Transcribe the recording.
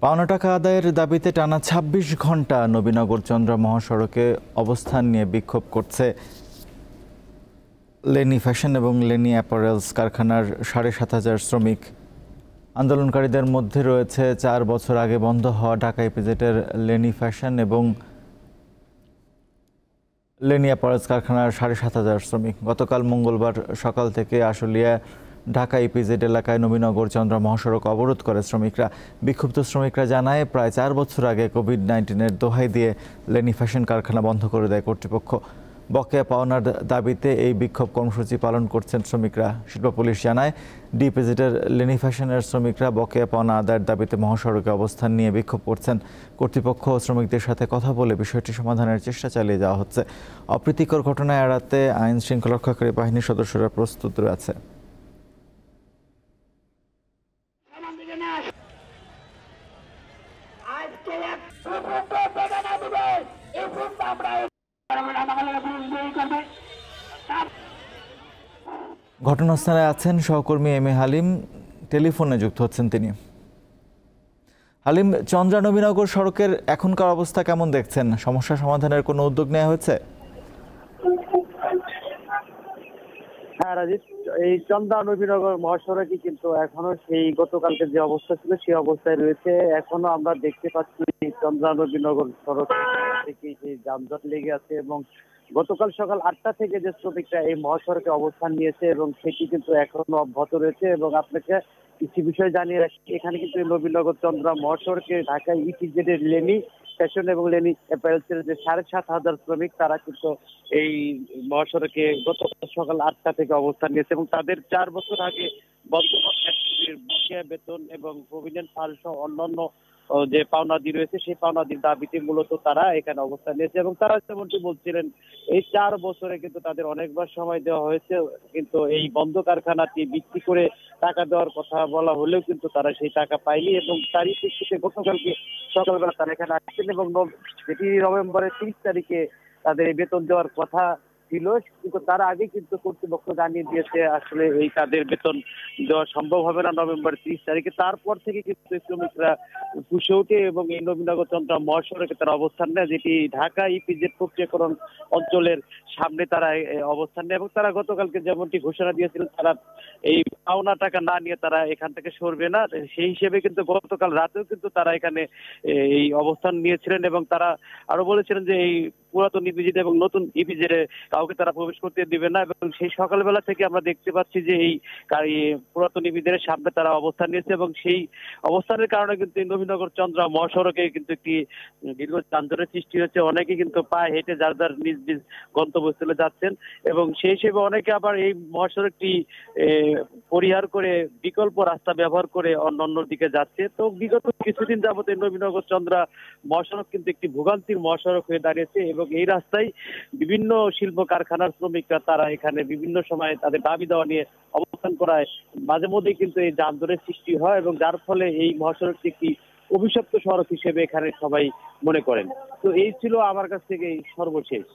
পাওনা টাকা আদায়ের দাবিতে টানা ২৬ ঘণ্টা নবীনগর চন্দ্রা মহাসড়কে অবস্থান নিয়ে বিক্ষোভ করছে লেনি ফ্যাশন এবং লেনি অ্যাপারেলস কারখানার ৭,৫০০ শ্রমিক। আন্দোলনকারীদের মধ্যে রয়েছে ৪ বছর আগে বন্ধ হওয়া ঢাকা ইপিজেডের লেনি ফ্যাশন এবং লেনি অ্যাপারেলস কারখানার ৭,৫০০ শ্রমিক। গতকাল মঙ্গলবার সকাল থেকে আশুলিয়া ঢাকা ইপিজেড এলাকায় নবীনগর চন্দ্রা মহাসড়ক অবরোধ করে শ্রমিকরা। বিক্ষুব্ধ শ্রমিকরা জানায়, প্রায় ৪ বছর আগে কোভিড-১৯-এর দোহাই দিয়ে লেনি ফ্যাশন কারখানা বন্ধ করে দেয় কর্তৃপক্ষ। বকেয়া পাওনার দাবিতে এই বিক্ষোভ কর্মসূচি পালন করছেন শ্রমিকরা। শিল্প পুলিশ জানায়, ডিপিজেডের লেনি ফ্যাশনের শ্রমিকরা বকেয়া পাওনা আদায়ের দাবিতে মহাসড়কে অবস্থান নিয়ে বিক্ষোভ করছেন। কর্তৃপক্ষ ও শ্রমিকদের সাথে কথা বলে বিষয়টি সমাধানের চেষ্টা চালিয়ে যাওয়া হচ্ছে। অপ্রীতিকর ঘটনা এড়াতে আইন শৃঙ্খলা রক্ষাকারী বাহিনীর সদস্যরা প্রস্তুত রয়েছে। ঘটনাস্থলে আছেন সহকর্মী এম এ হালিম, টেলিফোনে যুক্ত হচ্ছেন তিনি। হালিম, চন্দ্রা নবীনগর সড়কের এখনকার অবস্থা কেমন দেখছেন? সমস্যা সমাধানের কোনো উদ্যোগ নেওয়া হয়েছে? হ্যাঁ রাজীব, এই চন্দ্রা নবীনগর মহাসড়কে কিন্তু এখনো সেই গতকালকে যে অবস্থা ছিল সেই অবস্থায় রয়েছে। এখনো আমরা দেখতে পাচ্ছি চন্দ্রা নবীনগর সড়ক থেকে যে যানজট লেগে আছে এবং গতকাল সকাল ৮টা থেকে যে শ্রমিকরা এই মহাসড়কে অবস্থান নিয়েছে এবং সেটি কিন্তু এখনো অব্যাহত রয়েছে। এবং আপনাকে কিছু বিষয় জানিয়ে রাখি, এখানে কিন্তু নবীনগর চন্দ্রা মহাসড়কে ঢাকায় ইপিজেডের লেনি ফ্যাশন এবং লেনি অ্যাপারেলসের যে ৭,৫০০ শ্রমিক তারা কিন্তু এই মহাসড়কে গতকাল সকাল ৮টা থেকে অবস্থান নিয়েছে এবং তাদের ৪ বছর আগে বর্তমান বকেয়া বেতন এবং প্রভিডেন্ট ফান্ড সহ অন্যান্য যে পাওনাদি রয়েছে সেই পাওনাদির দাবিতে মূলত তারা এখানে অবস্থান নিয়েছে। এবং তারা যেমনটি বলছিলেন, এই ৪ বছরে কিন্তু তাদের অনেকবার সময় দেওয়া হয়েছে, কিন্তু এই বন্ধ কারখানাটি বিক্রি করে টাকা দেওয়ার কথা বলা হলেও কিন্তু তারা সেই টাকা পায়নি। এবং তারই প্রেক্ষিতে গতকালকে সকালবেলা তারা এখানে আসছেন এবং যেটি নভেম্বরের ৩০ তারিখে তাদের বেতন দেওয়ার কথা ছিল, কিন্তু তার আগে কিন্তু কর্তৃপক্ষ জানিয়ে দিয়েছে আসলে এই তাদের বেতন দেওয়া সম্ভব হবে না নভেম্বর ৩০ তারিখে। তারপর থেকে কিন্তু শ্রমিকরা ফুসে ওঠে এবং এই নবীনগর চন্দ্রা মহাসড়কে তারা অবস্থান নেয়, যেটি ঢাকা ইপিজেড প্রক্রিয়াকরণ অঞ্চলের সামনে তারা অবস্থান নেয়। এবং তারা গতকালকে যেমনটি ঘোষণা দিয়েছিলেন, তারা এই পাওনা টাকা না নিয়ে তারা এখান থেকে সরবে না, সেই হিসেবে কিন্তু গতকাল রাতেও কিন্তু তারা এখানে এই অবস্থান নিয়েছিলেন। এবং তারা আরো বলেছিলেন যে এই পুরাতন ইপিজেড এবং নতুন ইপিজেডে কাউকে তারা প্রবেশ করতে দিবে না। এবং সেই সকালবেলা থেকে আমরা দেখতে পাচ্ছি যে এই পুরাতন ইপিজেডের সামনে তারা অবস্থান নিয়েছে এবং সেই অবস্থানের কারণে কিন্তু নবীনগর চন্দ্রা মহাসড়কে কিন্তু একটি দীর্ঘ যানজটের সৃষ্টি হচ্ছে। অনেকে কিন্তু পায়ে হেঁটে যার যার নিজ নিজ গন্তব্যস্থলে যাচ্ছেন এবং সেই হিসেবে অনেকে আবার এই মহাসড়কটি পরিহার করে বিকল্প রাস্তা ব্যবহার করে অন্য দিকে যাচ্ছে। তো বিগত কিছুদিন যাবত এই নবীনগর চন্দ্রা মহাসড়ক কিন্তু একটি ভোগান্তির মহাসড়ক হয়ে দাঁড়িয়েছে এবং এই রাস্তায় বিভিন্ন শিল্প কারখানার শ্রমিকরা তারা এখানে বিভিন্ন সময় তাদের দাবি দেওয়া নিয়ে অবস্থান করায় মাঝে মধ্যে কিন্তু এই যানজটের সৃষ্টি হয় এবং যার ফলে এই মহাসড়কটি একটি অভিশপ্ত সড়ক হিসেবে এখানে সবাই মনে করেন। তো এই ছিল আমার কাছ থেকে সর্বশেষ।